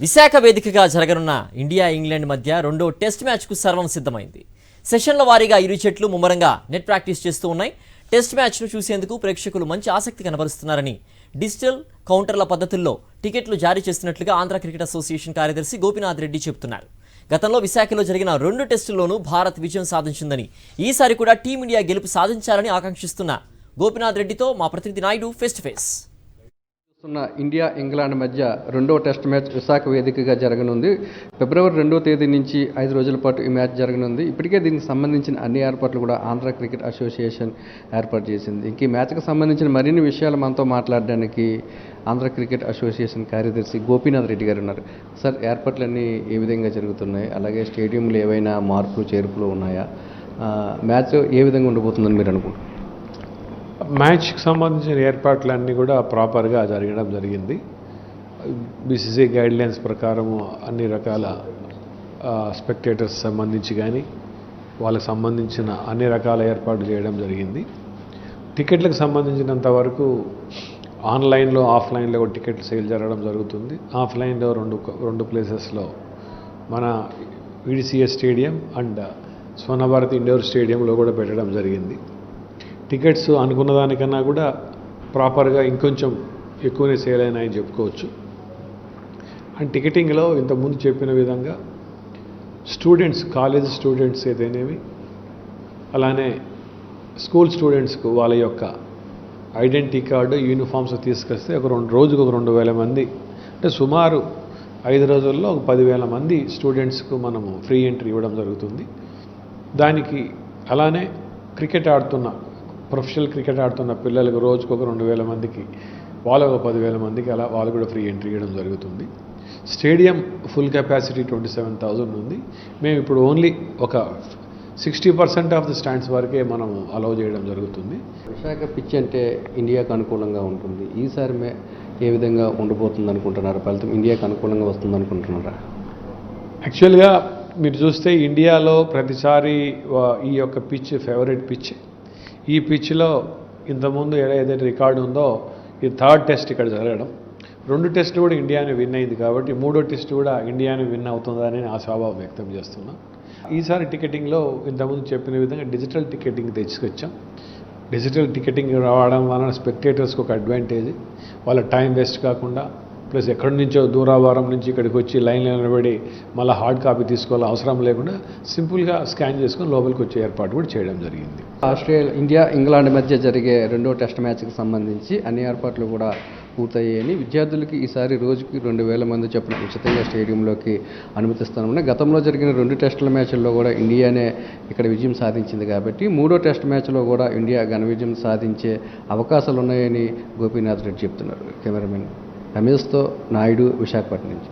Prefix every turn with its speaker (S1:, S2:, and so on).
S1: విశాఖ వేదికగా జరగనున్న India England మధ్య రెండో టెస్ట్ మ్యాచ్కు సర్వం సిద్ధమైంది. సెషన్ల వారీగా ఇరు జట్లు ముమ్మరంగా నెట్ ప్రాక్టీస్ చేస్తూ ఉన్నాయి. టెస్ట్ మ్యాచ్ను చూసేందుకు ప్రేక్షకులు మంచి ఆసక్తి కనబరుస్తున్నారని డిజిటల్ కౌంటర్ల పద్ధతుల్లో టికెట్లు జారీ చేస్తున్నట్లుగా ఆంధ్ర క్రికెట్ అసోసియేషన్ కార్యదర్శి గోపీనాథ్ రెడ్డి చెబుతున్నారు. గతంలో విశాఖలో జరిగిన 2 టెస్టుల్లోనూ భారత్ విజయం సాధించిందని, ఈసారి కూడా టీమిండియా గెలుపు సాధించాలని ఆకాంక్షిస్తున్న గోపీనాథ్ రెడ్డితో మా ప్రతినిధి Naidu face to face.
S2: India England మధ్య రెండో టెస్ట్ మ్యాచ్ విశాఖ వేదికగా జరగనుంది. ఫిబ్రవరి 2వ తేదీ నుంచి 5 రోజుల పాటు ఈ మ్యాచ్ జరగనుంది. ఇప్పటికే దీనికి సంబంధించిన అన్ని ఏర్పాట్లు కూడా ఆంధ్ర క్రికెట్ అసోసియేషన్ ఏర్పాటు చేసింది. ఇంక ఈ మ్యాచ్కి సంబంధించిన మరిన్ని విషయాలు మనతో మాట్లాడడానికి ఆంధ్ర క్రికెట్ అసోసియేషన్ కార్యదర్శి గోపీనాథ్ రెడ్డి గారు ఉన్నారు. సార్, ఏర్పాట్లన్నీ ఏ విధంగా జరుగుతున్నాయి? అలాగే స్టేడియంలో ఏవైనా మార్పులు చేర్పులు ఉన్నాయా? మ్యాచ్ ఏ విధంగా ఉండబోతుందని మీరు అనుకుంటున్నారు?
S3: మ్యాచ్కి సంబంధించిన ఏర్పాట్లన్నీ కూడా ప్రాపర్గా జరగడం జరిగింది. బీసీసీ గైడ్లైన్స్ ప్రకారము అన్ని రకాల స్పెక్టేటర్స్ సంబంధించి కానీ వాళ్ళకి సంబంధించిన అన్ని రకాల ఏర్పాట్లు చేయడం జరిగింది. టికెట్లకు సంబంధించినంత వరకు ఆన్లైన్లో ఆఫ్లైన్లో టికెట్లు సేల్ జరగడం జరుగుతుంది. ఆఫ్లైన్లో రెండు ప్లేసెస్లో మన ఈడీసీఎస్ స్టేడియం అండ్ స్వర్ణభారతి ఇండోర్ స్టేడియంలో కూడా పెట్టడం జరిగింది. టికెట్స్ అనుకున్న దానికన్నా కూడా ప్రాపర్గా ఇంకొంచెం ఎక్కువనే సేల్ అయినాయని చెప్పుకోవచ్చు. అండ్ టికెటింగ్లో ఇంతకుముందు చెప్పిన విధంగా స్టూడెంట్స్, కాలేజ్ స్టూడెంట్స్ అయితేనేమి, అలానే స్కూల్ స్టూడెంట్స్కు వాళ్ళ యొక్క ఐడెంటిటీ కార్డు, యూనిఫామ్స్ తీసుకొస్తే రోజుకు 2,000 మంది, అంటే సుమారు 5 రోజుల్లో 10,000 మంది స్టూడెంట్స్కు మనము ఫ్రీ ఎంట్రీ ఇవ్వడం జరుగుతుంది. దానికి అలానే క్రికెట్ ఆడుతున్న ప్రొఫెషనల్ క్రికెట్ ఆడుతున్న పిల్లలకు రోజుకు 2,000 మందికి, వాళ్ళకు 10,000 మందికి అలా వాళ్ళు కూడా ఫ్రీ ఎంట్రీ ఇవ్వడం జరుగుతుంది. స్టేడియం ఫుల్ కెపాసిటీ 27,000 ఉంది. మేము ఇప్పుడు ఓన్లీ ఒక 60% ఆఫ్ ది స్టాండ్స్ వరకే మనము అలౌ చేయడం జరుగుతుంది.
S2: విశాఖ పిచ్ అంటే ఇండియాకు అనుకూలంగా ఉంటుంది. ఈసారి ఏ విధంగా ఉండబోతుంది అనుకుంటున్నారు? ఫలితం ఇండియాకు అనుకూలంగా వస్తుంది అనుకుంటున్నారా?
S3: యాక్చువల్గా మీరు చూస్తే ఇండియాలో ప్రతిసారి ఈ యొక్క పిచ్ ఫేవరెట్ పిచ్. ఈ పిచ్లో ఇంతకుముందు ఏదైతే రికార్డు ఉందో ఇది 3rd టెస్ట్ ఇక్కడ జరగడం. 2 టెస్టులు కూడా ఇండియాని విన్ అయింది కాబట్టి 3వ టెస్ట్ కూడా ఇండియాని విన్ అవుతుందని ఆశాభావం వ్యక్తం చేస్తున్నాం. ఈసారి టికెటింగ్లో ఇంతకుముందు చెప్పిన విధంగా డిజిటల్ టికెటింగ్ తెచ్చుకొచ్చాం. డిజిటల్ టికెటింగ్ రావడం వలన స్పెక్టేటర్స్కి ఒక అడ్వాంటేజ్. వాళ్ళ టైం వేస్ట్ కాకుండా, ప్లస్ ఎక్కడి నుంచో దూరాభారం నుంచి ఇక్కడికి వచ్చి లైన్లో నిలబడి మళ్ళీ హార్డ్ కాపీ తీసుకోవాలి అవసరం లేకుండా సింపుల్గా స్కాన్ చేసుకొని లోపలికి వచ్చే ఏర్పాటు కూడా చేయడం జరిగింది.
S2: ఇండియా ఇంగ్లాండ్ మధ్య జరిగే రెండో టెస్ట్ మ్యాచ్కి సంబంధించి అన్ని ఏర్పాట్లు కూడా పూర్తయ్యాయని, విద్యార్థులకి ఈసారి రోజుకి 2,000 మంది చొప్పున ఉచితంగా స్టేడియంలోకి అనుమతిస్తామని, గతంలో జరిగిన 2 టెస్టుల మ్యాచ్ల్లో కూడా ఇండియానే ఇక్కడ విజయం సాధించింది కాబట్టి 3వ టెస్ట్ మ్యాచ్లో కూడా ఇండియా ఘన విజయం సాధించే అవకాశాలు ఉన్నాయని గోపీనాథ్ రెడ్డి చెప్తున్నారు. కెమెరామెన్ రమేష్తో నాయుడు, విశాఖపట్నం నుంచి.